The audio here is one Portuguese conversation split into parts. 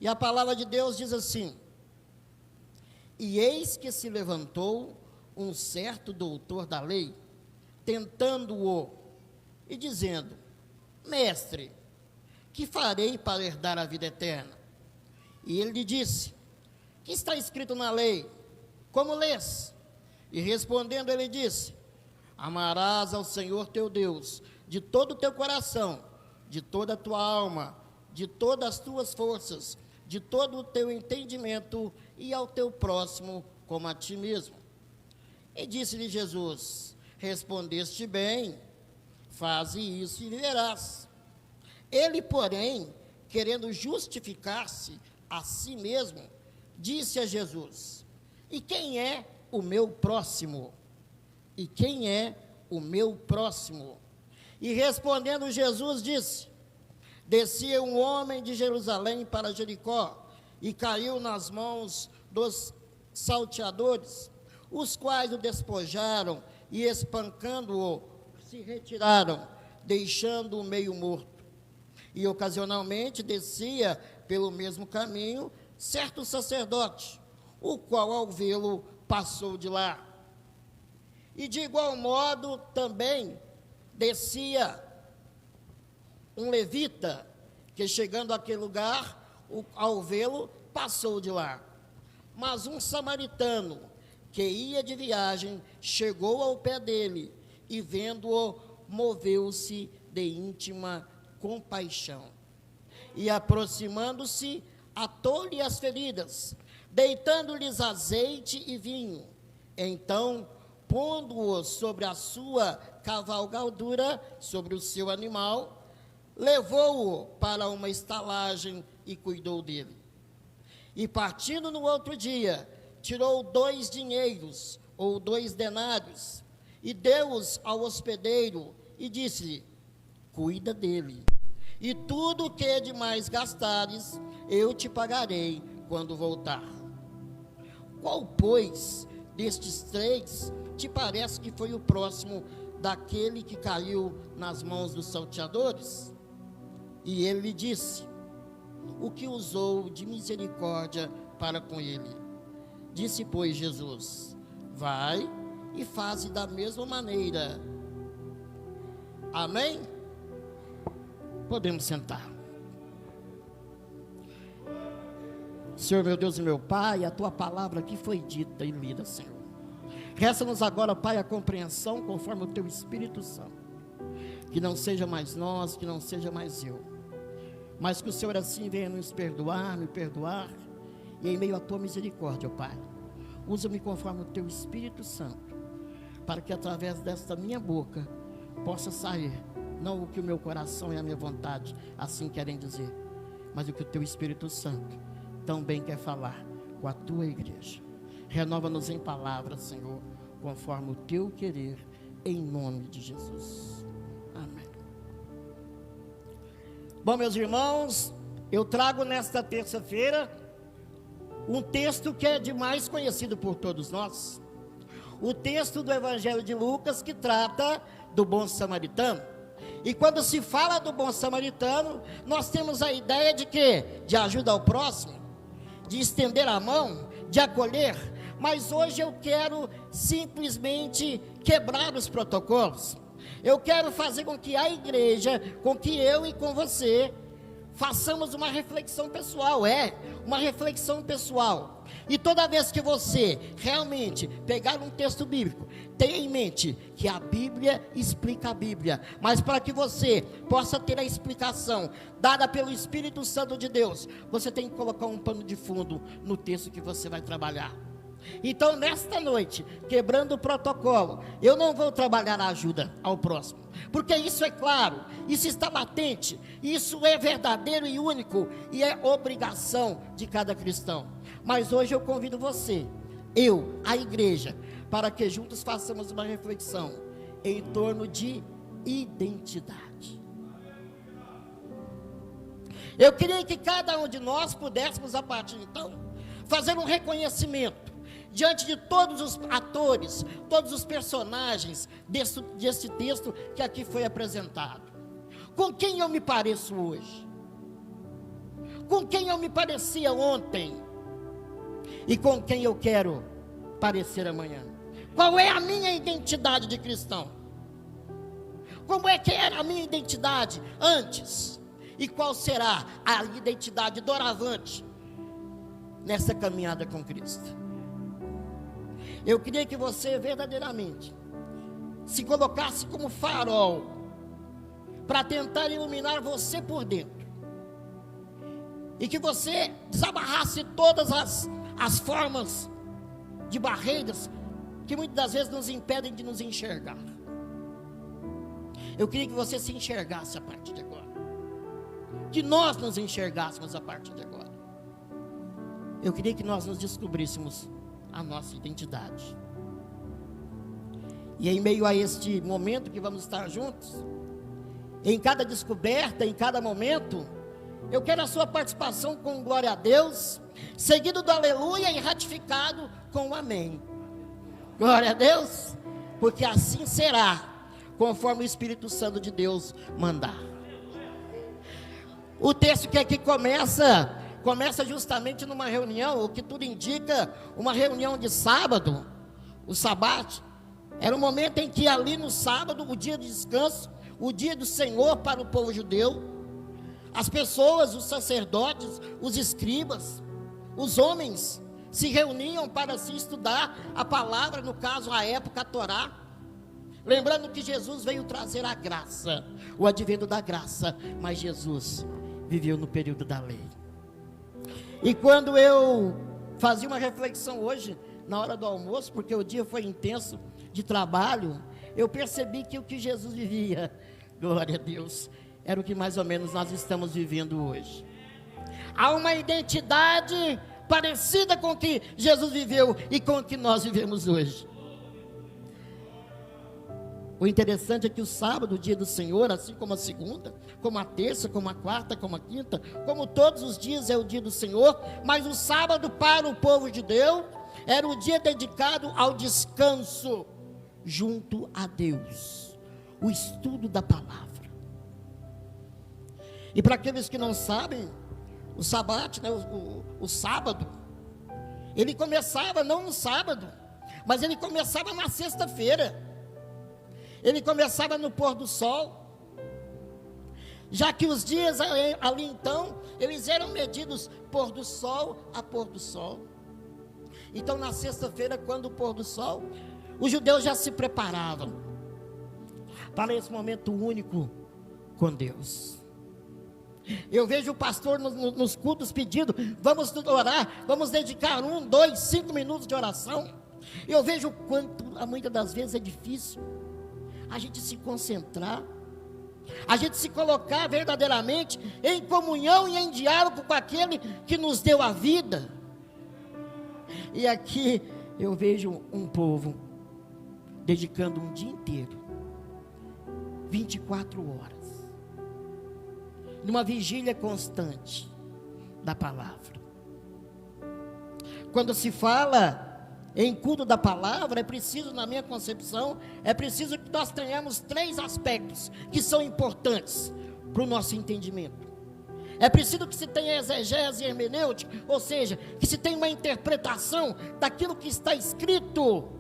E a palavra de Deus diz assim: e eis que se levantou um certo doutor da lei, tentando-o, e dizendo: mestre, que farei para herdar a vida eterna? E ele lhe disse: que está escrito na lei? Como lês? E respondendo ele disse: amarás ao Senhor teu Deus de todo o teu coração, de toda a tua alma, de todas as tuas forças, de todo o teu entendimento, e ao teu próximo como a ti mesmo. E disse-lhe Jesus: respondeste bem, faze isso e viverás. Ele, porém, querendo justificar-se a si mesmo, disse a Jesus: e quem é o meu próximo? E quem é o meu próximo? E respondendo Jesus disse: descia um homem de Jerusalém para Jericó, e caiu nas mãos dos salteadores, os quais o despojaram, e espancando-o, se retiraram, deixando-o meio morto. E ocasionalmente descia pelo mesmo caminho certo sacerdote, o qual ao vê-lo passou de lá. E de igual modo também descia um levita, que chegando àquele lugar, ao vê-lo, passou de lá. Mas um samaritano, que ia de viagem, chegou ao pé dele, e vendo-o, moveu-se de íntima compaixão. E aproximando-se, atou-lhe as feridas, deitando-lhes azeite e vinho. Então, pondo-o sobre a sua cavalgadura, sobre o seu animal, levou-o para uma estalagem e cuidou dele. E partindo no outro dia, tirou 2 dinheiros, ou 2 denários, e deu-os ao hospedeiro, e disse-lhe: cuida dele, e tudo o que de mais gastares, eu te pagarei quando voltar. Qual, pois, destes 3 te parece que foi o próximo daquele que caiu nas mãos dos salteadores? E ele lhe disse: o que usou de misericórdia para com ele. Disse, pois, Jesus: vai e faze da mesma maneira. Amém? Podemos sentar. Senhor, meu Deus e meu Pai, a tua palavra aqui foi dita e lida, Senhor. Resta-nos agora, Pai, a compreensão conforme o teu Espírito Santo. Que não seja mais nós, que não seja mais eu, mas que o Senhor assim venha nos perdoar, me perdoar, e em meio à tua misericórdia, ó Pai, usa-me conforme o teu Espírito Santo, para que através desta minha boca possa sair, não o que o meu coração e a minha vontade assim querem dizer, mas o que o teu Espírito Santo também quer falar com a tua igreja. Renova-nos em palavras, Senhor, conforme o teu querer, em nome de Jesus. Amém. Bom, meus irmãos, eu trago nesta terça-feira um texto que é demais conhecido por todos nós. O texto do Evangelho de Lucas, que trata do bom samaritano. E quando se fala do bom samaritano, nós temos a ideia de quê? De ajuda ao próximo, de estender a mão, de acolher. Mas hoje eu quero simplesmente quebrar os protocolos. Eu quero fazer com que a igreja, com que eu e com você, façamos uma reflexão pessoal, uma reflexão pessoal. E toda vez que você realmente pegar um texto bíblico, tenha em mente que a Bíblia explica a Bíblia, mas para que você possa ter a explicação dada pelo Espírito Santo de Deus, você tem que colocar um pano de fundo no texto que você vai trabalhar. Então, nesta noite, quebrando o protocolo, eu não vou trabalhar a ajuda ao próximo, porque isso é claro, isso está latente, isso é verdadeiro e único, e é obrigação de cada cristão. Mas hoje eu convido você, a igreja, para que juntos façamos uma reflexão em torno de identidade. Eu queria que cada um de nós pudéssemos, a partir de então, fazer um reconhecimento diante de todos os atores, todos os personagens desse texto que aqui foi apresentado. Com quem eu me pareço hoje? com quem eu me parecia ontem e com quem eu quero parecer amanhã? Qual é a minha identidade de cristão? Como é que era a minha identidade antes? E qual será a identidade doravante nessa caminhada com Cristo? Eu queria que você verdadeiramente se colocasse como farol para tentar iluminar você por dentro, e que você desamarrasse todas as formas de barreiras que muitas das vezes nos impedem de nos enxergar. Eu queria que você se enxergasse a partir de agora, que nós nos enxergássemos a partir de agora. Eu queria que nós nos descobríssemos a nossa identidade. E em meio a este momento que vamos estar juntos, em cada descoberta, em cada momento, eu quero a sua participação com glória a Deus, seguido do aleluia e ratificado com o amém. Glória a Deus, porque assim será, conforme o Espírito Santo de Deus mandar. O texto que aqui começa justamente numa reunião, o que tudo indica, uma reunião de sábado, o sabate. Era um momento em que ali no sábado, o dia de descanso, o dia do Senhor para o povo judeu, as pessoas, os sacerdotes, os escribas, os homens se reuniam para se estudar a palavra, no caso, a época, a Torá. Lembrando que Jesus veio trazer a graça, o advento da graça, mas Jesus viveu no período da lei. E quando eu fazia uma reflexão hoje, na hora do almoço, porque o dia foi intenso de trabalho, eu percebi que o que Jesus vivia, glória a Deus, era o que mais ou menos nós estamos vivendo hoje. Há uma identidade parecida com o que Jesus viveu e com o que nós vivemos hoje. O interessante é que o sábado, o dia do Senhor, assim como a segunda, como a terça, como a quarta, como a quinta, como todos os dias é o dia do Senhor, mas o sábado para o povo de Deus era o dia dedicado ao descanso junto a Deus, o estudo da palavra. E para aqueles que não sabem, o sabate, né, o sábado, ele começava não no sábado, mas ele começava na sexta-feira. Ele começava no pôr do sol, já que os dias ali então, eles eram medidos pôr do sol a pôr do sol. Então na sexta-feira, quando o pôr do sol, os judeus já se preparavam para esse momento único com Deus. Eu vejo o pastor nos cultos pedindo, vamos orar, vamos dedicar 1, 2, 5 minutos de oração. Eu vejo o quanto, muitas das vezes é difícil a gente se concentrar, a gente se colocar verdadeiramente em comunhão e em diálogo com aquele que nos deu a vida. E aqui eu vejo um povo dedicando um dia inteiro, 24 horas, numa vigília constante da palavra. Quando se fala em culto da palavra, é preciso, na minha concepção, é preciso que nós tenhamos 3 aspectos que são importantes para o nosso entendimento. É preciso que se tenha exegese e hermenêutica, ou seja, que se tenha uma interpretação daquilo que está escrito,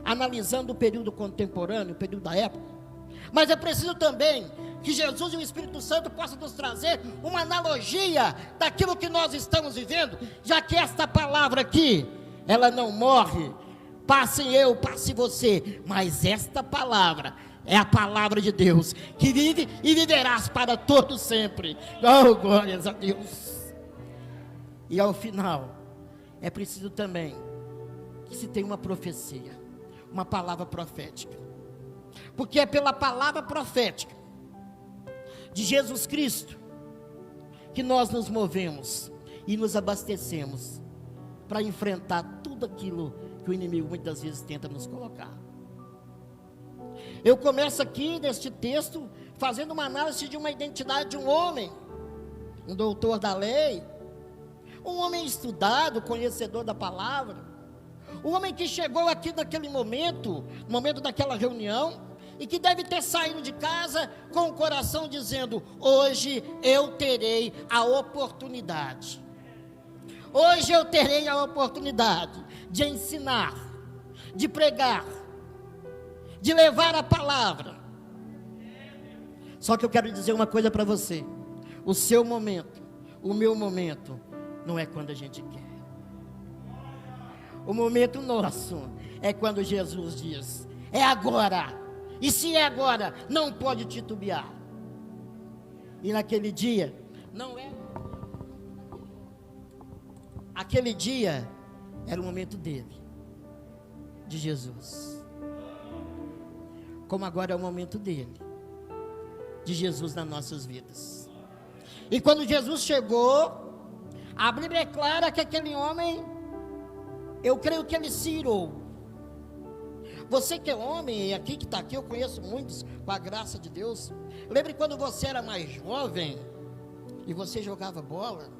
analisando o período contemporâneo, o período da época. Mas é preciso também que Jesus e o Espírito Santo possam nos trazer uma analogia daquilo que nós estamos vivendo, já que esta palavra aqui, ela não morre, passe eu, passe você, mas esta palavra é a palavra de Deus, que vive e viverás para todo sempre. Oh, glórias a Deus. E ao final, é preciso também que se tenha uma profecia, uma palavra profética, porque é pela palavra profética de Jesus Cristo que nós nos movemos e nos abastecemos para enfrentar tudo aquilo que o inimigo muitas vezes tenta nos colocar. Eu começo aqui neste texto fazendo uma análise de uma identidade de um homem, um doutor da lei, um homem estudado, conhecedor da palavra, um homem que chegou aqui naquele momento, no momento daquela reunião, e que deve ter saído de casa com o coração dizendo: hoje eu terei a oportunidade. Hoje eu terei a oportunidade de ensinar, de pregar, de levar a palavra. Só que eu quero dizer uma coisa para você: o seu momento, o meu momento, não é quando a gente quer. O momento nosso é quando Jesus diz: é agora. E se é agora, não pode titubear. E naquele dia, não é. Aquele dia era o momento dele, de Jesus. Como agora é o momento dele, de Jesus nas nossas vidas. E quando Jesus chegou, a Bíblia é clara que aquele homem, eu creio que ele se irou. Você que é homem, e aqui que está aqui, eu conheço muitos, com a graça de Deus. Lembre quando você era mais jovem, e você jogava bola.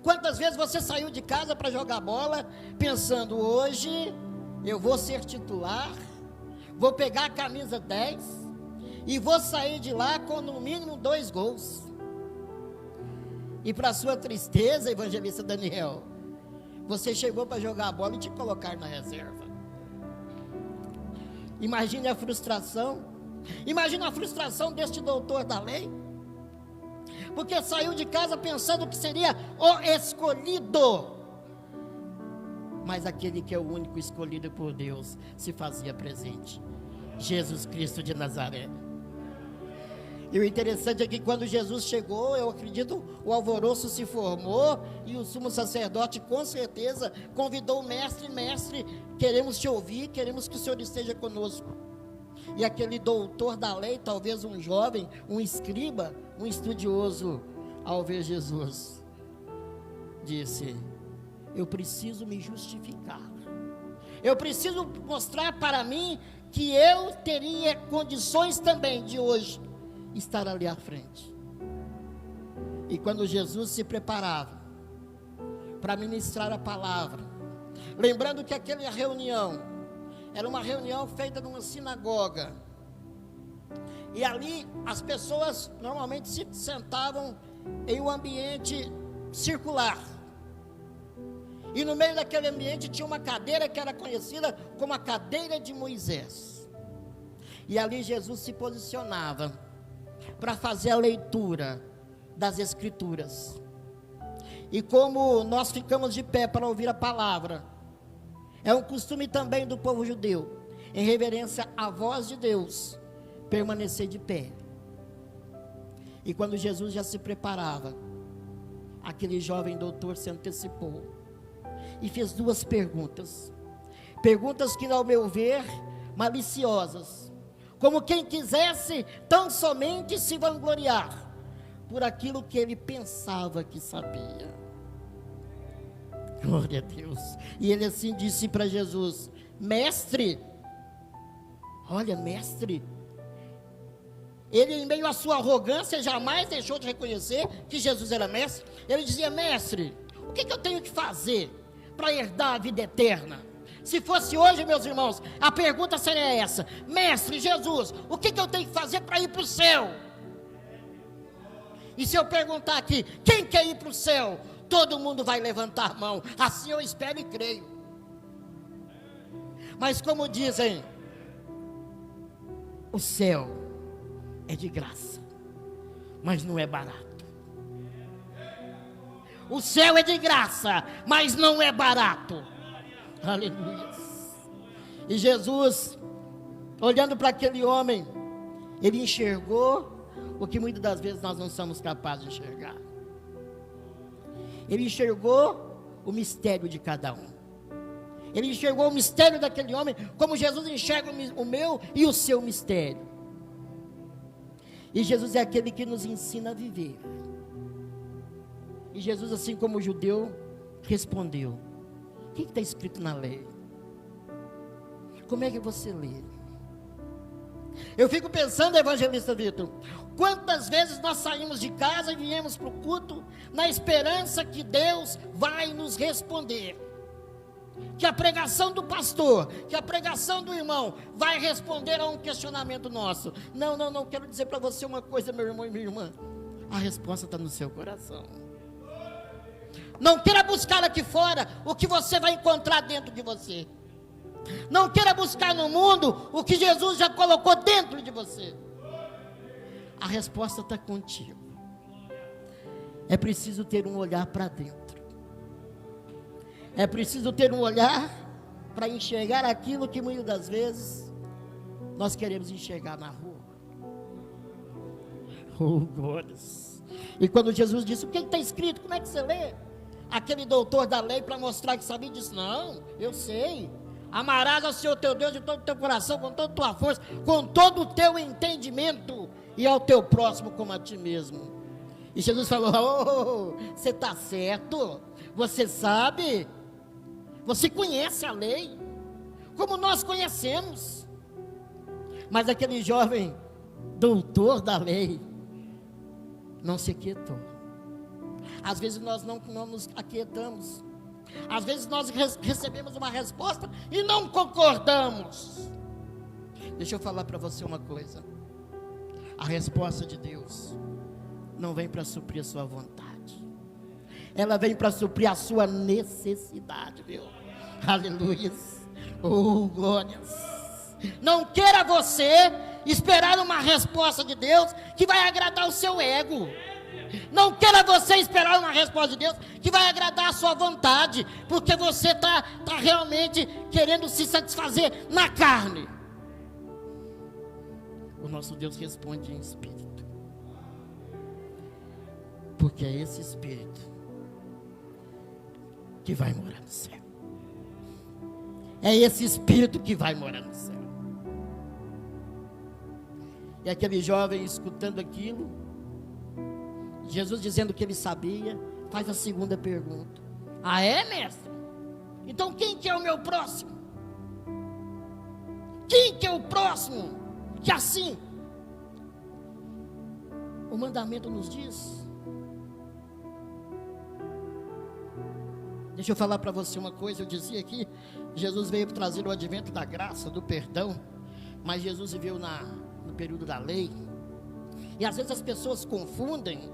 Quantas vezes você saiu de casa para jogar bola, pensando: hoje eu vou ser titular, vou pegar a camisa 10, e vou sair de lá com no mínimo 2 gols. E para sua tristeza, evangelista Daniel, você chegou para jogar a bola e te colocar na reserva. Imagine a frustração. Imagine a frustração deste doutor da lei, porque saiu de casa pensando que seria o escolhido, mas aquele que é o único escolhido por Deus se fazia presente: Jesus Cristo de Nazaré. E o interessante é que quando Jesus chegou, eu acredito, o alvoroço se formou, e o sumo sacerdote com certeza convidou o mestre: mestre, queremos te ouvir, queremos que o Senhor esteja conosco. E aquele doutor da lei, talvez um jovem, um escriba, um estudioso, ao ver Jesus, disse: eu preciso me justificar, eu preciso mostrar para mim que eu teria condições também de hoje estar ali à frente. E quando Jesus se preparava para ministrar a palavra, lembrando que aquela reunião era uma reunião feita numa sinagoga, e ali as pessoas normalmente se sentavam em um ambiente circular, e no meio daquele ambiente tinha uma cadeira que era conhecida como a cadeira de Moisés, e ali Jesus se posicionava para fazer a leitura das Escrituras. E como nós ficamos de pé para ouvir a palavra, é um costume também do povo judeu, em reverência à voz de Deus, permanecer de pé. E quando Jesus já se preparava, aquele jovem doutor se antecipou e fez 2 perguntas, perguntas que, ao meu ver, maliciosas, como quem quisesse tão somente se vangloriar por aquilo que ele pensava que sabia. Glória a Deus. E ele assim disse para Jesus: mestre, olha, mestre. Ele, em meio à sua arrogância, jamais deixou de reconhecer que Jesus era mestre. Ele dizia: mestre, o que eu tenho que fazer para herdar a vida eterna? Se fosse hoje, meus irmãos, a pergunta seria essa: mestre Jesus, o que eu tenho que fazer para ir para o céu? E se eu perguntar aqui, quem quer ir para o céu? Todo mundo vai levantar a mão. Assim eu espero e creio. Mas como dizem, o céu é de graça, mas não é barato. O céu é de graça, mas não é barato. Aleluia. E Jesus, olhando para aquele homem, ele enxergou o que muitas das vezes nós não somos capazes de enxergar. Ele enxergou o mistério de cada um. Ele enxergou o mistério daquele homem, como Jesus enxerga o meu e o seu mistério. E Jesus é aquele que nos ensina a viver. E Jesus, assim como o judeu, respondeu: o que está escrito na lei? Como é que você lê? Eu fico pensando, evangelista Vitor, quantas vezes nós saímos de casa e viemos para o culto na esperança que Deus vai nos responder. que a pregação do pastor, que a pregação do irmão vai responder a um questionamento nosso. Não, quero dizer para você uma coisa, meu irmão e minha irmã. A resposta está no seu coração. Não queira buscar aqui fora o que você vai encontrar dentro de você. Não queira buscar no mundo o que Jesus já colocou dentro de você. A resposta está contigo. É preciso ter um olhar para dentro. É preciso ter um olhar para enxergar aquilo que muitas das vezes nós queremos enxergar na rua. Oh, glórias! E quando Jesus disse, o que está escrito? Como é que você lê? Aquele doutor da lei, para mostrar que sabia, disse, não, eu sei. Amarás ao Senhor teu Deus de todo o teu coração, com toda a tua força, com todo o teu entendimento, e ao teu próximo como a ti mesmo. E Jesus falou, oh, você está certo, você sabe, você conhece a lei, como nós conhecemos. Mas aquele jovem doutor da lei não se aquietou. Às vezes nós não nos aquietamos. Às vezes nós recebemos uma resposta e não concordamos. Deixa eu falar para você uma coisa. A resposta de Deus não vem para suprir a sua vontade. Ela vem para suprir a sua necessidade, viu? Aleluia. Oh, glórias. Não queira você esperar uma resposta de Deus que vai agradar o seu ego. Não queira você esperar uma resposta de Deus que vai agradar a sua vontade, porque você está realmente querendo se satisfazer na carne. O nosso Deus responde em espírito, porque é esse espírito que vai morar no céu. É esse espírito que vai morar no céu. E aquele jovem escutando aquilo, Jesus dizendo que ele sabia, faz a segunda pergunta. Ah, é, mestre? Então quem que é o meu próximo? Quem que é o próximo? Que assim, o mandamento nos diz. Deixa eu falar para você uma coisa, eu dizia aqui, Jesus veio trazer o advento da graça, do perdão, mas Jesus viveu no período da lei, e às vezes as pessoas confundem,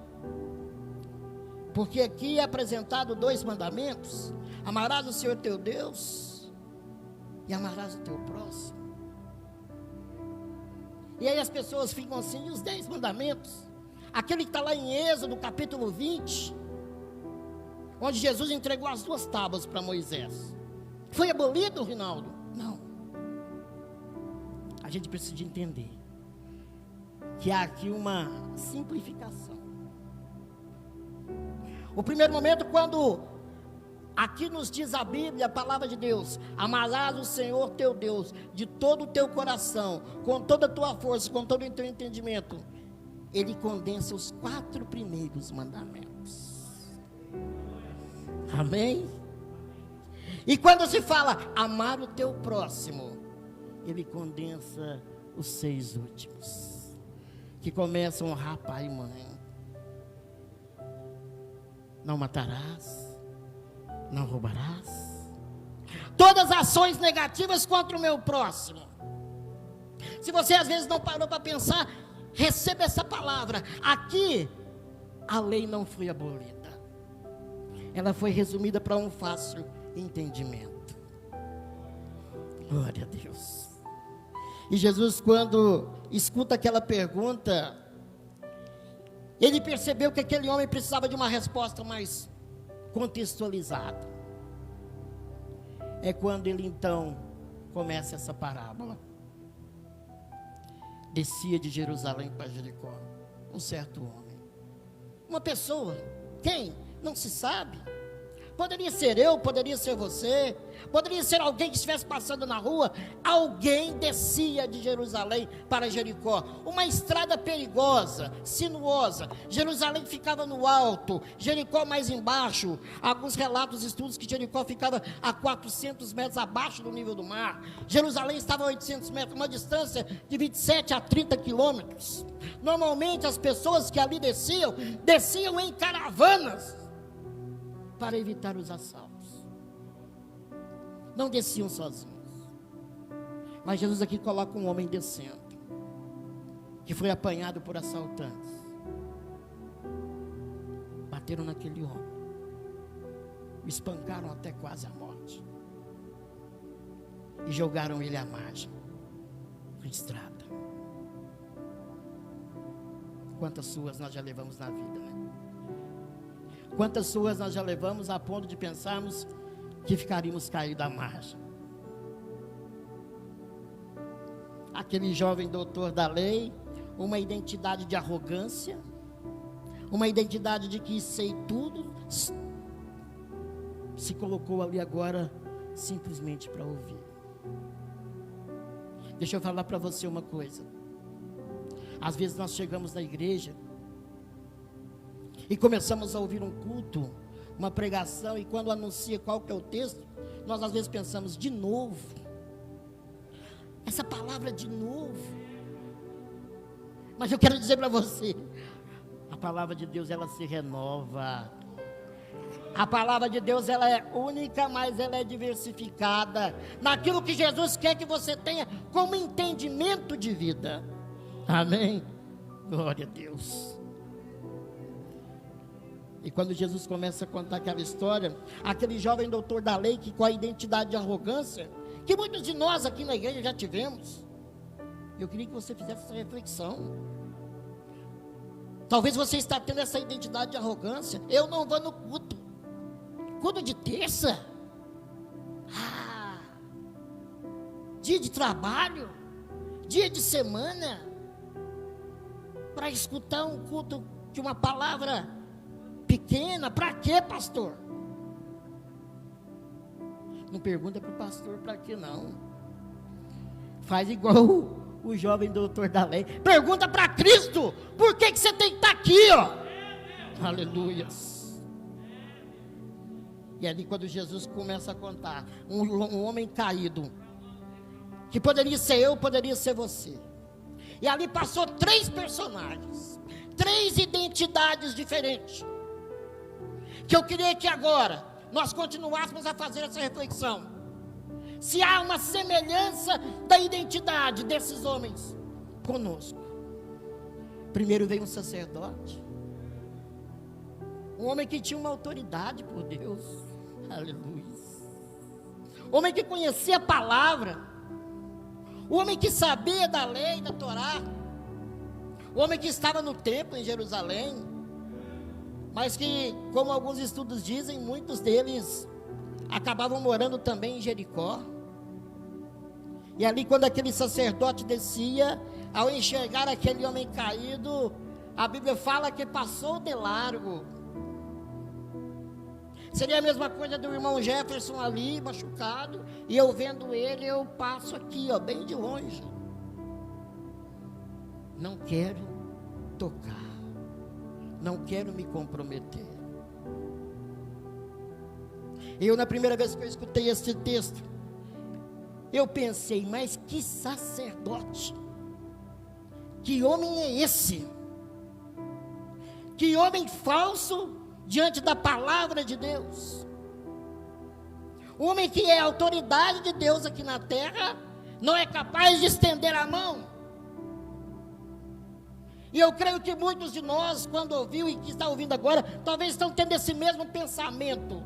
porque aqui é apresentado 2 mandamentos: amarás o Senhor teu Deus e amarás o teu próximo. E aí as pessoas ficam assim, e os 10 mandamentos? Aquele que está lá em Êxodo capítulo 20, onde Jesus entregou as 2 tábuas para Moisés, foi abolido, Rinaldo? Não. A gente precisa entender que há aqui uma simplificação. O primeiro momento, quando aqui nos diz a Bíblia, a palavra de Deus, amarás o Senhor teu Deus de todo o teu coração, com toda a tua força, com todo o teu entendimento, ele condensa os 4 primeiros mandamentos. Amém? E quando se fala amar o teu próximo, ele condensa os 6 últimos, que começam a honrar pai e mãe. Não matarás, não roubarás. Todas as ações negativas contra o meu próximo. Se você às vezes não parou para pensar, receba essa palavra. Aqui, a lei não foi abolida. Ela foi resumida para um fácil entendimento. Glória a Deus. E Jesus, quando escuta aquela pergunta, ele percebeu que aquele homem precisava de uma resposta mais contextualizada. É quando ele então começa essa parábola. Descia de Jerusalém para Jericó um certo homem. Uma pessoa, quem? Não se sabe. Poderia ser eu, poderia ser você, poderia ser alguém que estivesse passando na rua. Alguém descia de Jerusalém para Jericó, uma estrada perigosa, sinuosa. Jerusalém ficava no alto, Jericó mais embaixo. Alguns relatos, estudos que Jericó ficava a 400 metros abaixo do nível do mar. Jerusalém estava a 800 metros, uma distância de 27 a 30 quilômetros. Normalmente as pessoas que ali desciam em caravanas, para evitar os assaltos. não desciam sozinhos. Mas Jesus aqui coloca um homem descendo, que foi apanhado por assaltantes. Bateram naquele homem, o espancaram até quase a morte, e jogaram ele à margem da estrada. Quantas suas nós já levamos na vida, né? Quantas suas nós já levamos a ponto de pensarmos que ficaríamos caídos à margem. Aquele jovem doutor da lei, uma identidade de arrogância, uma identidade de que sei tudo, se colocou ali agora simplesmente para ouvir. Deixa eu falar para você uma coisa. Às vezes nós chegamos na igreja e começamos a ouvir um culto, uma pregação, e quando anuncia qual que é o texto, nós às vezes pensamos, de novo, essa palavra de novo. Mas eu quero dizer para você, a palavra de Deus, ela se renova. A palavra de Deus, ela é única, mas ela é diversificada naquilo que Jesus quer que você tenha como entendimento de vida. Amém? Glória a Deus. E quando Jesus começa a contar aquela história, aquele jovem doutor da lei, que com a identidade de arrogância, que muitos de nós aqui na igreja já tivemos, eu queria que você fizesse essa reflexão. Talvez você está tendo essa identidade de arrogância. Eu não vou no culto. Culto de terça? Dia de trabalho? Dia de semana? Para escutar um culto de uma palavra pequena? Para quê, pastor? Não pergunta para o pastor para quê, não. Faz igual o jovem doutor da lei. Pergunta para Cristo, por que você tem que estar aqui, ó? Aleluias. E ali quando Jesus começa a contar, um homem caído, que poderia ser eu, poderia ser você. E ali passou 3 personagens, 3 identidades diferentes, que eu queria que agora nós continuássemos a fazer essa reflexão. Se há uma semelhança da identidade desses homens conosco. Primeiro veio um sacerdote, um homem que tinha uma autoridade por Deus, aleluia, homem que conhecia a palavra, o homem que sabia da lei, da Torá, o homem que estava no templo em Jerusalém, mas que, como alguns estudos dizem, muitos deles acabavam morando também em Jericó. E ali quando aquele sacerdote descia, ao enxergar aquele homem caído, a Bíblia fala que passou de largo. Seria a mesma coisa do irmão Jefferson ali, machucado, e eu vendo ele, eu passo aqui, ó, bem de longe. Não quero tocar, não quero me comprometer. Eu, na primeira vez que eu escutei esse texto, eu pensei, mas que sacerdote, que homem é esse? Que homem falso diante da palavra de Deus. O homem que é a autoridade de Deus aqui na terra, não é capaz de estender a mão. E eu creio que muitos de nós, quando ouviu e que está ouvindo agora, talvez estão tendo esse mesmo pensamento.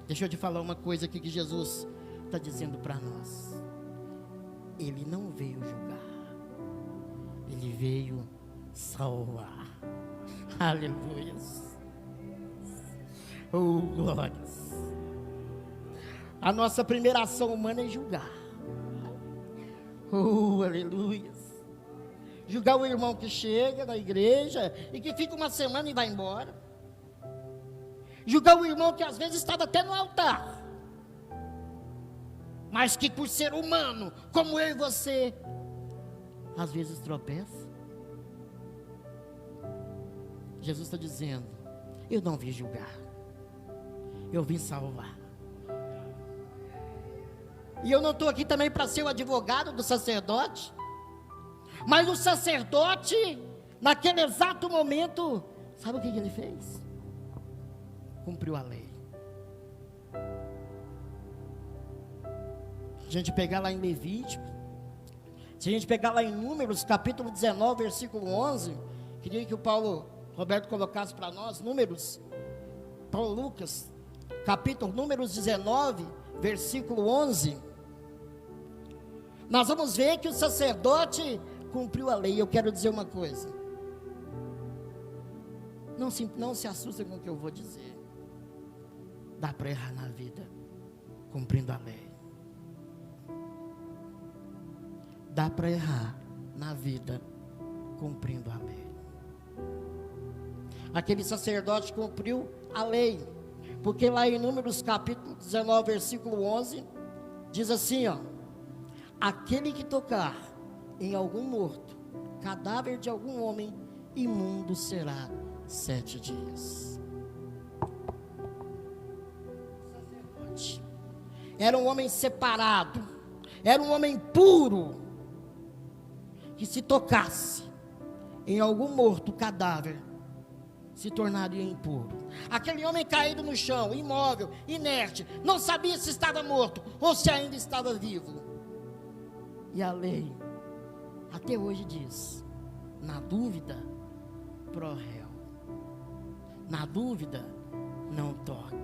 Deixa eu te falar uma coisa aqui que Jesus está dizendo para nós. Ele não veio julgar, ele veio salvar. Aleluia. Oh, glórias. A nossa primeira ação humana é julgar. Oh, aleluia. Julgar o irmão que chega na igreja e que fica uma semana e vai embora. Julgar o irmão que às vezes estava até no altar, mas que por ser humano, como eu e você, às vezes tropeça. Jesus está dizendo, eu não vim julgar, eu vim salvar. E eu não estou aqui também para ser o advogado do sacerdote, mas o sacerdote, naquele exato momento, sabe o que ele fez? Cumpriu a lei. a gente pegar lá em Levítico, se a gente pegar lá em Números, capítulo 19, versículo 11, queria que o Roberto colocasse para nós, Números, Paulo Lucas, capítulo Números 19, versículo 11, nós vamos ver que o sacerdote cumpriu a lei. Eu quero dizer uma coisa, não se assustem com o que eu vou dizer, dá para errar na vida, cumprindo a lei. Dá para errar na vida, cumprindo a lei. Aquele sacerdote cumpriu a lei, porque lá em Números capítulo 19, versículo 11, diz assim, ó: aquele que tocar em algum morto, cadáver de algum homem, imundo será 7 dias. O sacerdote era um homem separado, era um homem puro, que se tocasse em algum morto, cadáver, se tornaria impuro. Aquele homem caído no chão, imóvel, inerte, não sabia se estava morto ou se ainda estava vivo. E a lei, até hoje diz, na dúvida, pro réu. Na dúvida, não toca.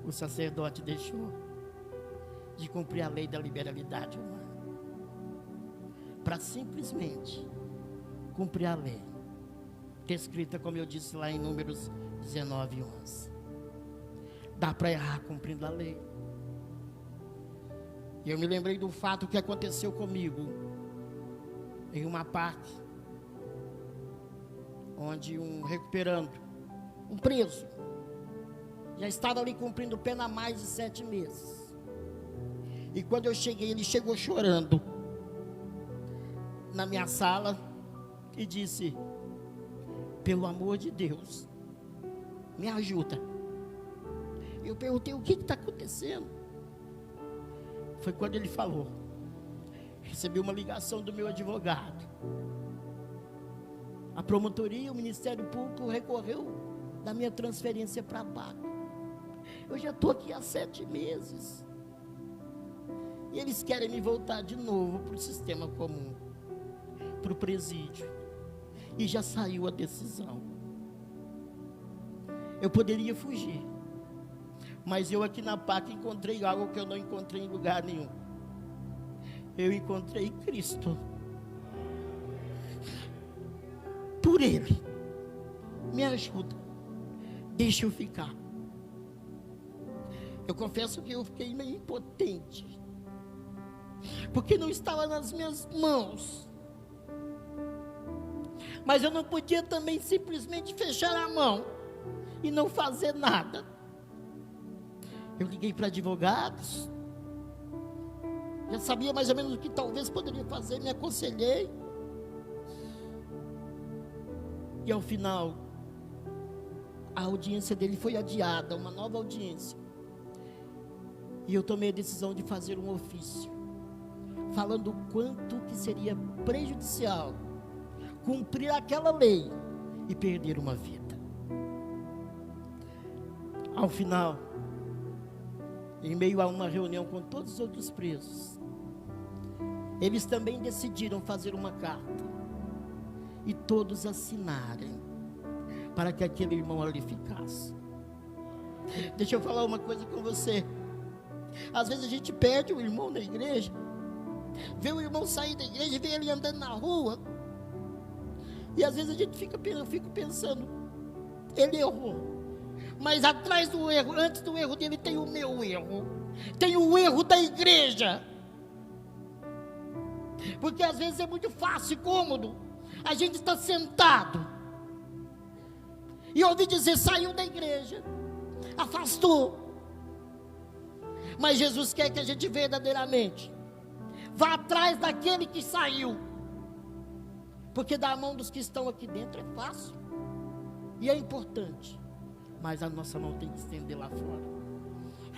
O sacerdote deixou de cumprir a lei da liberalidade humana para simplesmente cumprir a lei escrita, como eu disse lá em Números 19, 11. Dá para errar cumprindo a lei. E eu me lembrei do fato que aconteceu comigo em uma parte onde um preso já estava ali cumprindo pena há mais de 7 meses. E quando eu cheguei, ele chegou chorando na minha sala e disse: pelo amor de Deus, me ajuda. Eu perguntei: o que está acontecendo? Foi quando ele falou: recebi uma ligação do meu advogado, a promotoria, o Ministério Público recorreu da minha transferência para a PAC. Eu já estou aqui há 7 meses e eles querem me voltar de novo para o sistema comum, para o presídio, e já saiu a decisão. Eu poderia fugir, mas eu aqui na PAC encontrei algo que eu não encontrei em lugar nenhum. Eu encontrei Cristo. Por Ele, me ajuda, deixa eu ficar. Eu confesso que eu fiquei meio impotente, porque não estava nas minhas mãos. Mas eu não podia também simplesmente fechar a mão e não fazer nada. Eu liguei para advogados, já sabia mais ou menos o que talvez poderia fazer, me aconselhei. E ao final, a audiência dele foi adiada, uma nova audiência. E eu tomei a decisão de fazer um ofício, falando o quanto que seria prejudicial cumprir aquela lei e perder uma vida. Ao final, em meio a uma reunião com todos os outros presos, eles também decidiram fazer uma carta e todos assinarem para que aquele irmão ali ficasse. Deixa eu falar uma coisa com você. Às vezes a gente perde o irmão na igreja, vê o irmão sair da igreja, vê ele andando na rua, e às vezes eu fico pensando, ele errou, mas atrás do erro, antes do erro dele, tem o meu erro, tem o erro da igreja. Porque às vezes é muito fácil e cômodo a gente está sentado e ouvir dizer: saiu da igreja, afastou. Mas Jesus quer que a gente verdadeiramente vá atrás daquele que saiu, porque da mão dos que estão aqui dentro é fácil e é importante, mas a nossa mão tem que estender lá fora.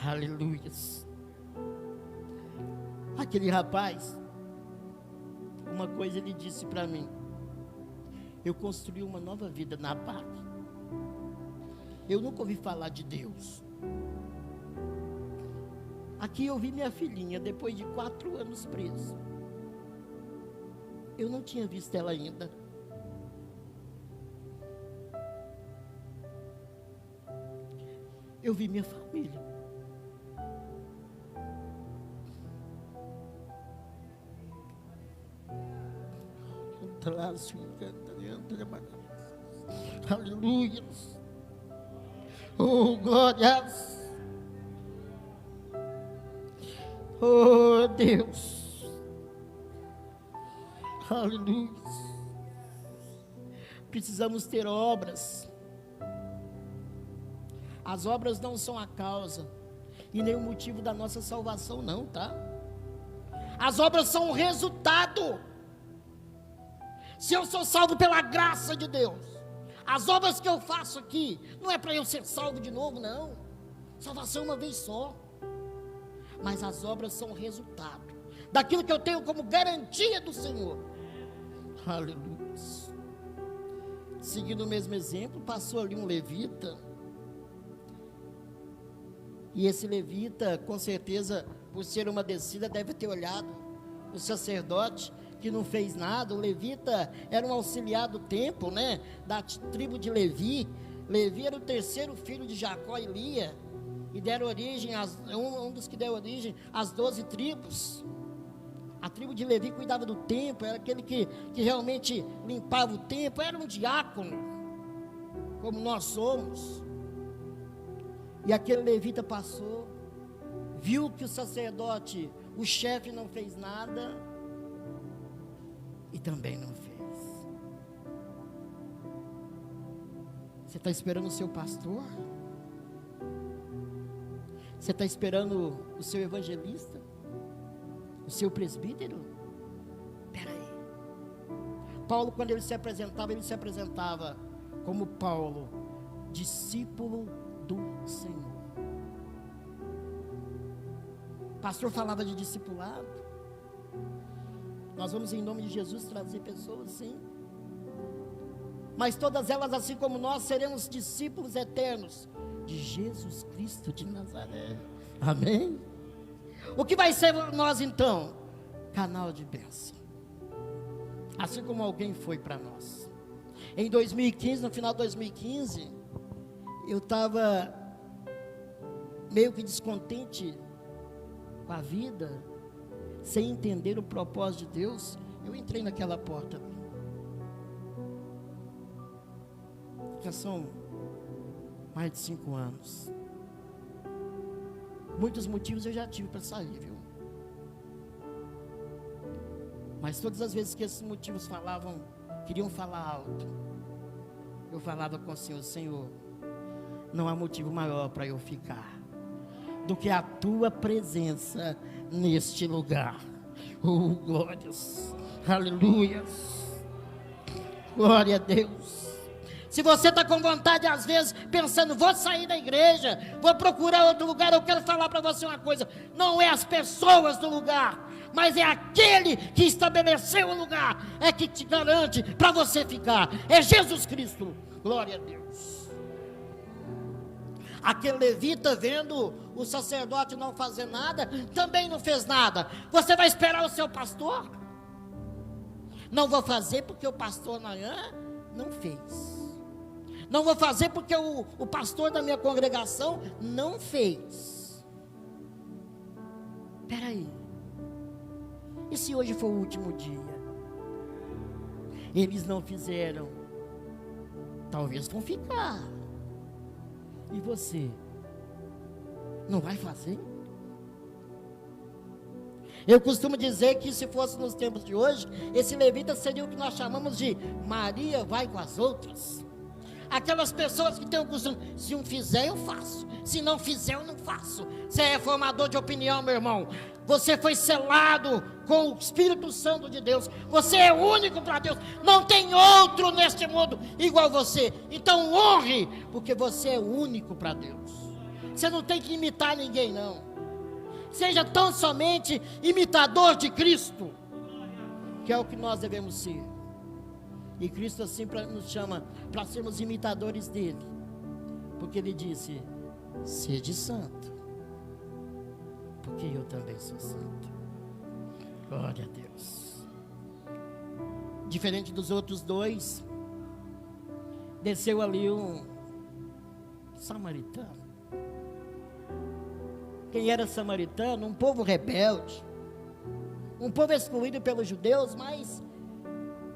Aleluias. Aquele rapaz, uma coisa ele disse para mim: eu construí uma nova vida na PAC. Eu nunca ouvi falar de Deus. Aqui eu vi minha filhinha, depois de 4 anos presa. Eu não tinha visto ela ainda. Eu vi minha família. Aleluia. Oh, glórias. Oh, Deus. Aleluia. Precisamos ter obras. As obras não são a causa e nem o motivo da nossa salvação, não, tá? As obras são o resultado. Se eu sou salvo pela graça de Deus, as obras que eu faço aqui, não é para eu ser salvo de novo, não. Salvação uma vez só. Mas as obras são o resultado daquilo que eu tenho como garantia do Senhor. Aleluia. Seguindo o mesmo exemplo, passou ali um levita. E esse levita, com certeza, por ser uma descida, deve ter olhado o sacerdote, que não fez nada. O levita era um auxiliar do templo, né? Da tribo de Levi. Levi era o terceiro filho de Jacó e Lia. E deram origem, um dos que deu origem às 12 tribos. A tribo de Levi cuidava do templo, era aquele que realmente limpava o templo, era um diácono, como nós somos. E aquele levita passou, viu que o sacerdote, o chefe, não fez nada, e também não fez. Você está esperando o seu pastor? Você está esperando o seu evangelista? O seu presbítero? Espera aí. Paulo, quando ele se apresentava como Paulo, discípulo do Senhor. O pastor falava de discipulado. Nós vamos, em nome de Jesus, trazer pessoas, sim. Mas todas elas, assim como nós, seremos discípulos eternos de Jesus Cristo de Nazaré. Amém? O que vai ser nós então? Canal de bênção. Assim como alguém foi para nós. Em 2015, no final de 2015, eu estava meio que descontente com a vida, sem entender o propósito de Deus. Eu entrei naquela porta ali. Já são mais de 5 anos. Muitos motivos eu já tive para sair, viu? Mas todas as vezes que esses motivos queriam falar alto, eu falava com o Senhor: Senhor, não há motivo maior para eu ficar do que a tua presença neste lugar. Oh, glórias, aleluias, glória a Deus. Se você está com vontade, às vezes, pensando, vou sair da igreja, vou procurar outro lugar, eu quero falar para você uma coisa: não é as pessoas do lugar, mas é aquele que estabeleceu o lugar, é que te garante para você ficar, é Jesus Cristo. Glória a Deus. Aquele levita, vendo o sacerdote não fazer nada, também não fez nada. Você vai esperar o seu pastor? Não vou fazer porque o pastor Nayan não fez. Não vou fazer porque o pastor da minha congregação não fez. Espera aí. E se hoje for o último dia? Eles não fizeram. Talvez vão ficar. E você? Não vai fazer? Eu costumo dizer que se fosse nos tempos de hoje, esse levita seria o que nós chamamos de Maria vai com as outras. Aquelas pessoas que têm o costume: se um fizer, eu faço. Se não fizer, eu não faço. Você é formador de opinião, meu irmão. Você foi selado com o Espírito Santo de Deus. Você é único para Deus. Não tem outro neste mundo igual você. Então honre, porque você é único para Deus. Você não tem que imitar ninguém, não. Seja tão somente imitador de Cristo, que é o que nós devemos ser. E Cristo assim nos chama para sermos imitadores dele, porque ele disse: sede santo, porque eu também sou santo. Glória a Deus. Diferente dos outros dois, desceu ali um samaritano. Quem era samaritano? Um povo rebelde, um povo excluído pelos judeus, mas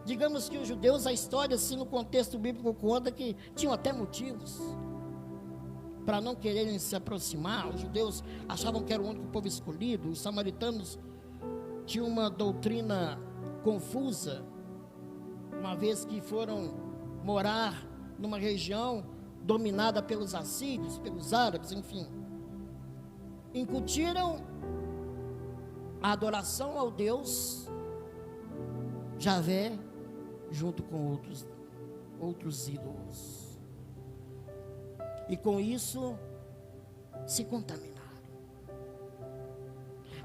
digamos que os judeus, a história assim no contexto bíblico conta que tinham até motivos para não quererem se aproximar. Os judeus achavam que era o único povo escolhido. Os samaritanos tinham uma doutrina confusa, uma vez que foram morar numa região dominada pelos assírios, pelos árabes, enfim. Incutiram a adoração ao Deus Javé junto com outros ídolos. E com isso se contaminaram.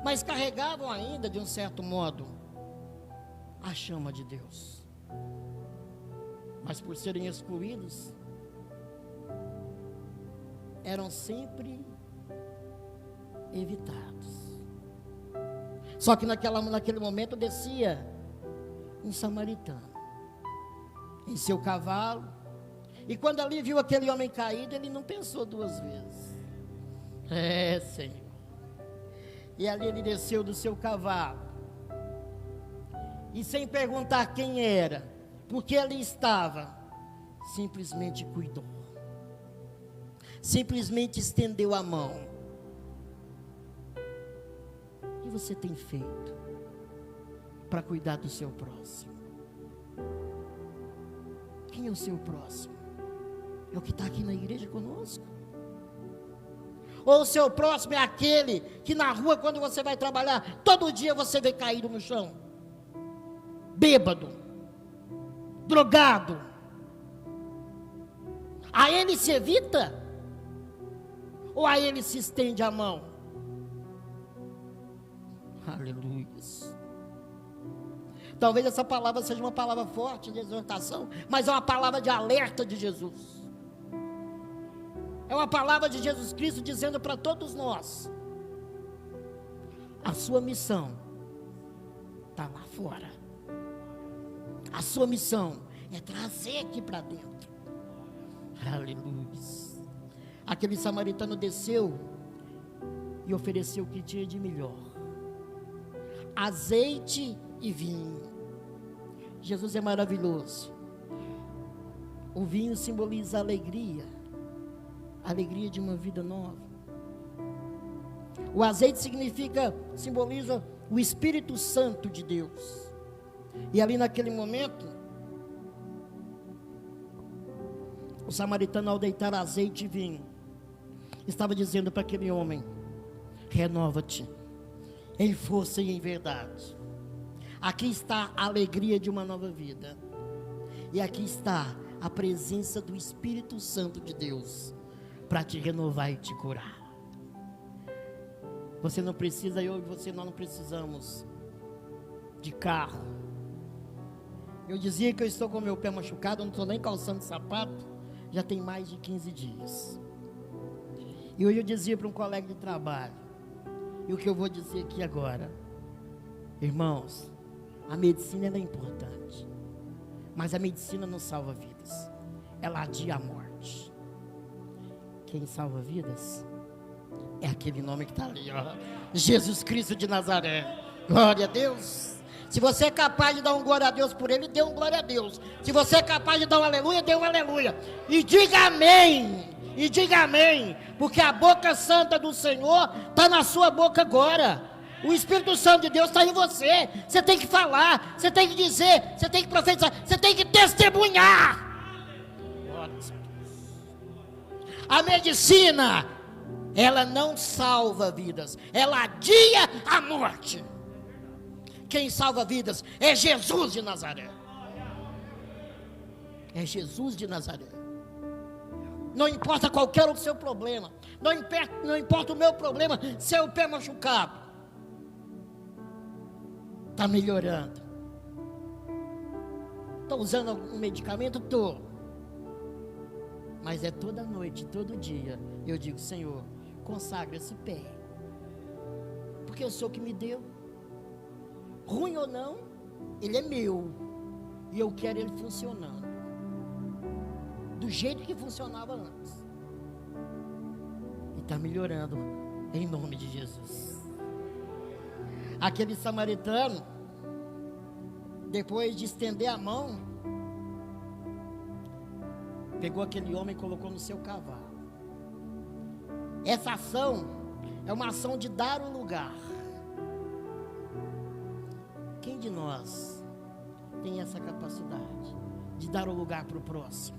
Mas carregavam ainda, de um certo modo, a chama de Deus. Mas por serem excluídos, eram sempre evitados. Só que naquele momento descia um samaritano em seu cavalo, e quando ali viu aquele homem caído, ele não pensou duas vezes. Senhor. E ali ele desceu do seu cavalo, e sem perguntar quem era, porque ali estava, simplesmente cuidou, simplesmente estendeu a mão. O que você tem feito para cuidar do seu próximo? Quem é o seu próximo? É o que está aqui na igreja conosco? Ou o seu próximo é aquele que na rua, quando você vai trabalhar, todo dia você vê caído no chão, bêbado, drogado? A ele se evita? Ou a ele se estende a mão? Aleluia. Talvez essa palavra seja uma palavra forte de exortação, mas é uma palavra de alerta de Jesus. É uma palavra de Jesus Cristo dizendo para todos nós: a sua missão está lá fora. A sua missão é trazer aqui para dentro. Aleluia. Aquele samaritano desceu e ofereceu o que tinha de melhor: azeite e vinho. Jesus é maravilhoso. O vinho simboliza a alegria de uma vida nova. O azeite simboliza o Espírito Santo de Deus. E ali naquele momento, o samaritano, ao deitar azeite e vinho, estava dizendo para aquele homem: renova-te em força e em verdade. Aqui está a alegria de uma nova vida, e aqui está a presença do Espírito Santo de Deus para te renovar e te curar. Você não precisa, eu e você, nós não precisamos de carro. Eu dizia que eu estou com meu pé machucado, eu não estou nem calçando sapato, já tem mais de 15 dias. E hoje eu dizia para um colega de trabalho, e o que eu vou dizer aqui agora: irmãos, a medicina ela é importante, mas a medicina não salva vidas, ela adia a morte. Quem salva vidas é aquele nome que está ali, ó, Jesus Cristo de Nazaré. Glória a Deus. Se você é capaz de dar um glória a Deus por ele, dê um glória a Deus. Se você é capaz de dar um aleluia, dê um aleluia. E diga amém. E diga amém. Porque a boca santa do Senhor está na sua boca agora. O Espírito Santo de Deus está em você. Você tem que falar, você tem que dizer, você tem que profetizar, você tem que testemunhar. A medicina, ela não salva vidas, ela adia a morte. Quem salva vidas é Jesus de Nazaré. É Jesus de Nazaré. Não importa qualquer outro seu problema, não importa o meu problema, seu pé machucado está melhorando. Estou usando algum medicamento? Estou. Mas é toda noite, todo dia, eu digo: Senhor, consagra esse pé. porque eu sou que me deu. Ruim ou não, ele é meu, e eu quero ele funcionando do jeito que funcionava antes. E está melhorando, em nome de Jesus. Aquele samaritano, depois de estender a mão, pegou aquele homem e colocou no seu cavalo. Essa ação é uma ação de dar o lugar. Quem de nós tem essa capacidade de dar o lugar para o próximo?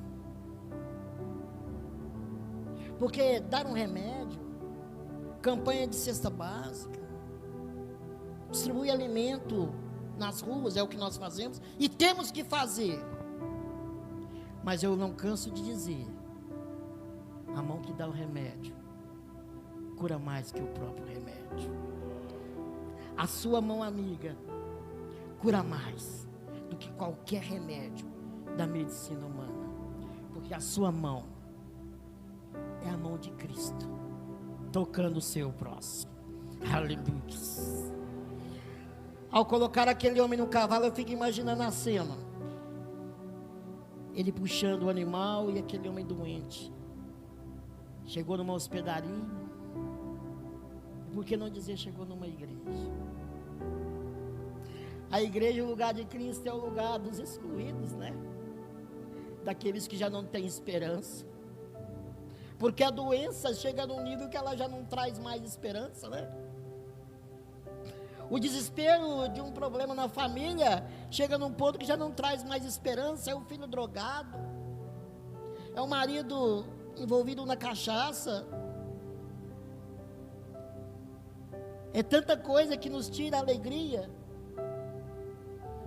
Porque dar um remédio, campanha de cesta básica, distribuir alimento nas ruas, é o que nós fazemos e temos que fazer. Mas eu não canso de dizer, a mão que dá o remédio cura mais que o próprio remédio. A sua mão amiga cura mais do que qualquer remédio da medicina humana, porque a sua mão é a mão de Cristo, tocando o seu próximo. Aleluia. Ao colocar aquele homem no cavalo, eu fico imaginando a cena, ele puxando o animal e aquele homem doente, chegou numa hospedaria, por que não dizer chegou numa igreja? A igreja, o lugar de Cristo, é o lugar dos excluídos, né? Daqueles que já não têm esperança. Porque a doença chega num nível que ela já não traz mais esperança, né? O desespero de um problema na família chega num ponto que já não traz mais esperança. É o filho drogado, é o marido envolvido na cachaça. É tanta coisa que nos tira a alegria.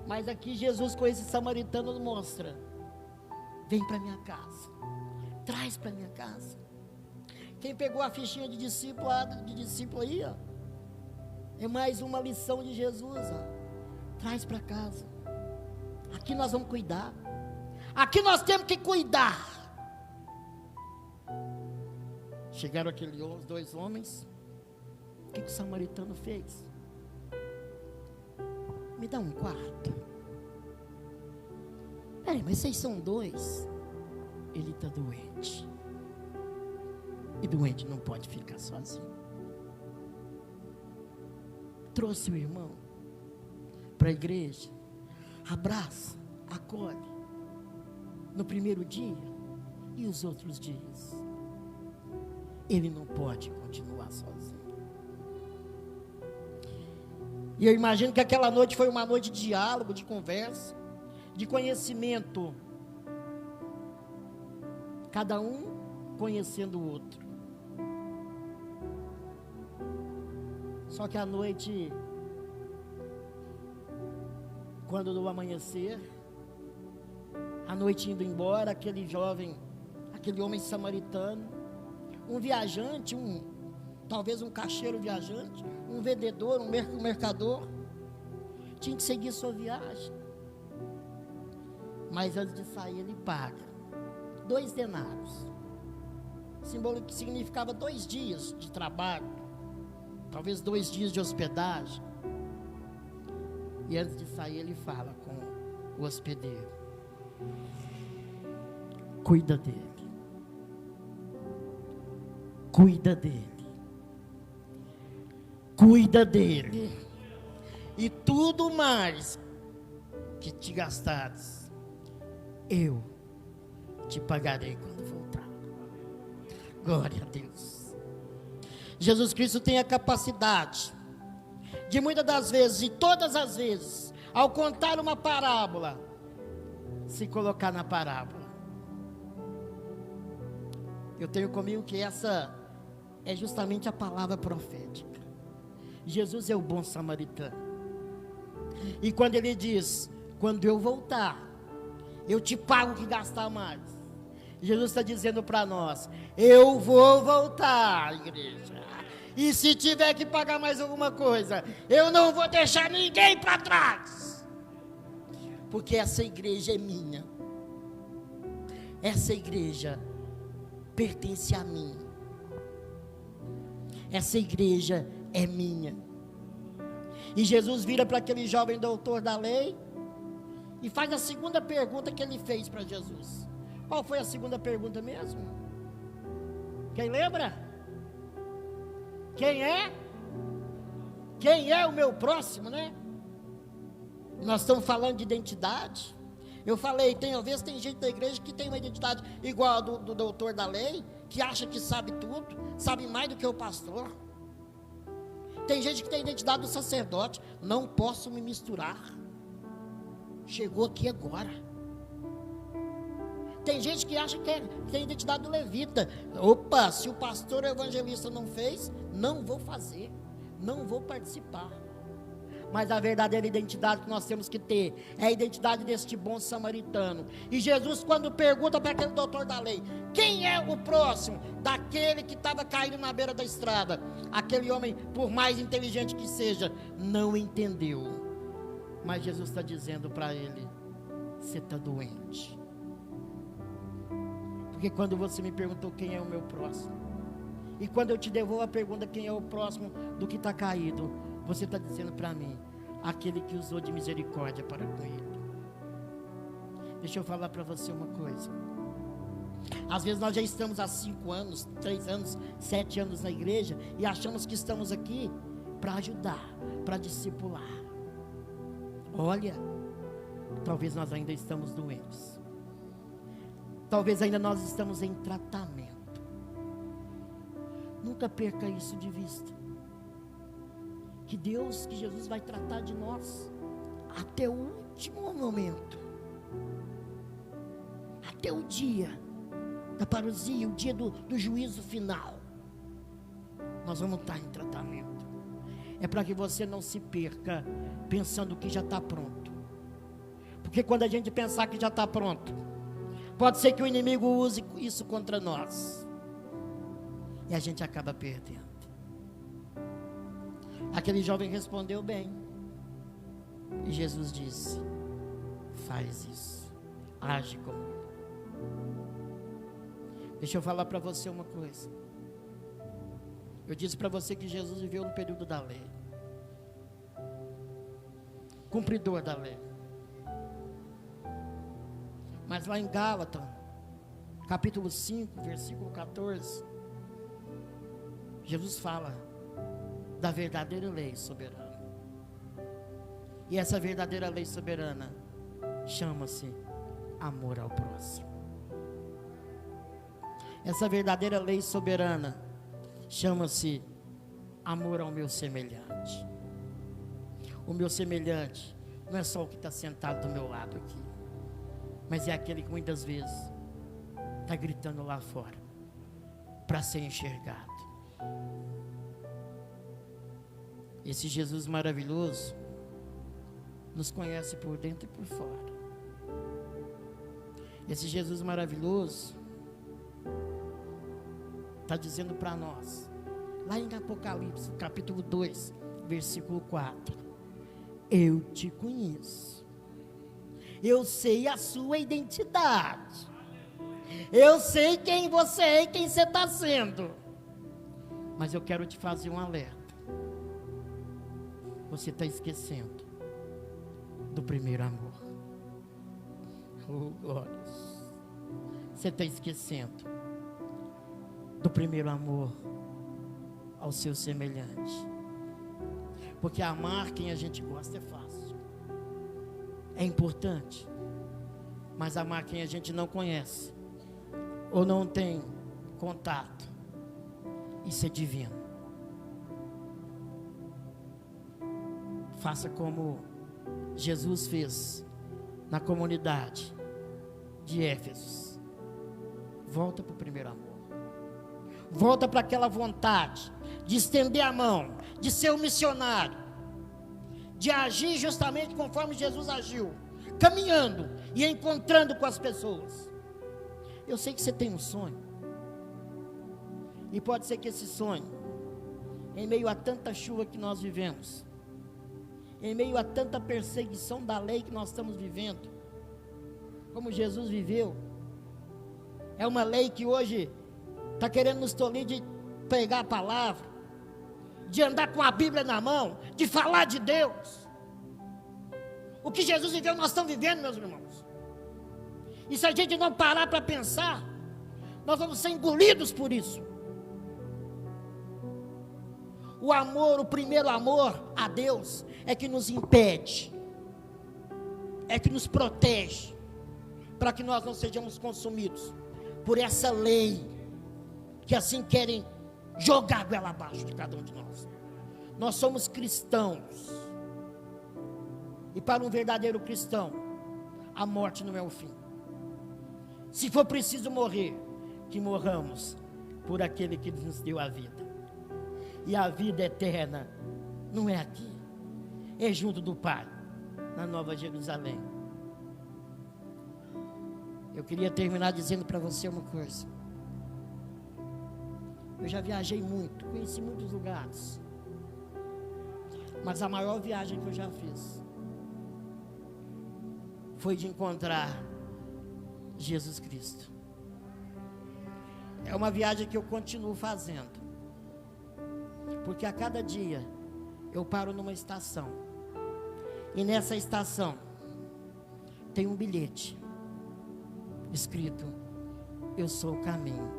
Mas aqui Jesus, com esse samaritano, mostra: vem para minha casa, traz para minha casa. Quem pegou a fichinha de discípulo aí, ó, é mais uma lição de Jesus, ó. Traz para casa. Aqui nós vamos cuidar. Aqui nós temos que cuidar. Chegaram aqueles dois homens. O que o samaritano fez? Me dá um quarto. Mas vocês são dois. Ele está doente. E doente não pode ficar sozinho. Trouxe o irmão para a igreja. Abraça, acolhe. No primeiro dia e os outros dias. Ele não pode continuar sozinho. E eu imagino que aquela noite foi uma noite de diálogo, de conversa, de conhecimento. Cada um conhecendo o outro. Só que à noite, quando do amanhecer, a noite indo embora, aquele jovem, aquele homem samaritano, um viajante, talvez um caixeiro viajante, um vendedor, um mercador, tinha que seguir sua viagem. Mas antes de sair, ele paga 2 denários, símbolo que significava 2 dias de trabalho, talvez 2 dias de hospedagem. E antes de sair, ele fala com o hospedeiro: cuida dele, cuida dele, cuida dele, e tudo mais que te gastares, eu te pagarei quando voltar. Glória a Deus. Jesus Cristo tem a capacidade de muitas das vezes, e todas as vezes, ao contar uma parábola, se colocar na parábola. Eu tenho comigo que essa é justamente a palavra profética. Jesus é o bom samaritano. E quando ele diz: quando eu voltar, eu te pago o que gastar mais. Jesus está dizendo para nós: eu vou voltar, igreja. E se tiver que pagar mais alguma coisa, eu não vou deixar ninguém para trás. Porque essa igreja é minha. Essa igreja pertence a mim. Essa igreja é minha. E Jesus vira para aquele jovem doutor da lei e faz a segunda pergunta que ele fez para Jesus. Qual foi a segunda pergunta mesmo? Quem lembra? Quem é? Quem é o meu próximo, né? Nós estamos falando de identidade. Eu falei, às vezes tem gente da igreja que tem uma identidade igual a do doutor da lei, que acha que sabe tudo, sabe mais do que o pastor. Tem gente que tem a identidade do sacerdote, não posso me misturar. Chegou aqui agora. Tem gente que acha que tem a identidade do levita. Opa, se o pastor ou o evangelista não fez, não vou fazer, não vou participar. Mas a verdadeira identidade que nós temos que ter é a identidade deste bom samaritano. E Jesus, quando pergunta para aquele doutor da lei, quem é o próximo daquele que estava caído na beira da estrada? Aquele homem, por mais inteligente que seja, não entendeu. Mas Jesus está dizendo para ele, você está doente. Porque quando você me perguntou quem é o meu próximo, e quando eu te devolvo a pergunta quem é o próximo do que está caído, você está dizendo para mim, aquele que usou de misericórdia para com ele. Deixa eu falar para você uma coisa. Às vezes nós já estamos há 5 anos, 3 anos, 7 anos na igreja e achamos que estamos aqui para ajudar, para discipular. Olha, talvez nós ainda estamos doentes. Talvez ainda nós estamos em tratamento. Nunca perca isso de vista. Que Deus, que Jesus vai tratar de nós até o último momento, até o dia da parousia, o dia do juízo final. Nós vamos estar em tratamento. É para que você não se perca pensando que já está pronto. Porque quando a gente pensar que já está pronto, pode ser que o inimigo use isso contra nós e a gente acaba perdendo. Aquele jovem respondeu bem. E Jesus disse, faz isso, age como ele. Deixa eu falar para você uma coisa. Eu disse para você que Jesus viveu no período da lei, cumpridor da lei. Mas lá em Gálatas, capítulo 5, versículo 14, Jesus fala da verdadeira lei soberana. E essa verdadeira lei soberana chama-se amor ao próximo. Essa verdadeira lei soberana chama-se amor ao meu semelhante. O meu semelhante não é só o que está sentado do meu lado aqui, mas é aquele que muitas vezes está gritando lá fora para ser enxergado. Esse Jesus maravilhoso nos conhece por dentro e por fora. Esse Jesus maravilhoso está dizendo para nós, lá em Apocalipse, capítulo 2, versículo 4, eu te conheço, eu sei a sua identidade, eu sei quem você é e quem você está sendo, mas eu quero te fazer um alerta. Você está esquecendo do primeiro amor. Oh, glórias. Você está esquecendo do primeiro amor ao seu semelhante. Porque amar quem a gente gosta é fácil, é importante. Mas amar quem a gente não conhece ou não tem contato, isso é divino. Faça como Jesus fez na comunidade de Éfeso. Volta para o primeiro amor. Volta para aquela vontade de estender a mão, de ser um missionário, de agir justamente conforme Jesus agiu, caminhando e encontrando com as pessoas. Eu sei que você tem um sonho, e pode ser que esse sonho, em meio a tanta chuva que nós vivemos, em meio a tanta perseguição da lei que nós estamos vivendo, como Jesus viveu, é uma lei que hoje está querendo nos tolir de pregar a palavra, de andar com a Bíblia na mão, de falar de Deus. O que Jesus viveu, nós estamos vivendo, meus irmãos. E se a gente não parar para pensar, nós vamos ser engolidos por isso. O amor, o primeiro amor a Deus, é que nos impede, é que nos protege, para que nós não sejamos consumidos por essa lei, que assim querem jogar goela abaixo de cada um de nós. Nós somos cristãos, e para um verdadeiro cristão, a morte não é o fim. Se for preciso morrer, que morramos por aquele que nos deu a vida. E a vida eterna não é aqui, é junto do Pai, na Nova Jerusalém. Eu queria terminar dizendo para você uma coisa. Eu já viajei muito, conheci muitos lugares, mas a maior viagem que eu já fiz foi de encontrar Jesus Cristo. É uma viagem que eu continuo fazendo, porque a cada dia eu paro numa estação, e nessa estação tem um bilhete escrito: eu sou o caminho,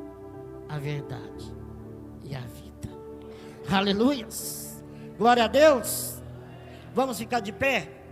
a verdade e a vida. Aleluias, glória a Deus. Vamos ficar de pé?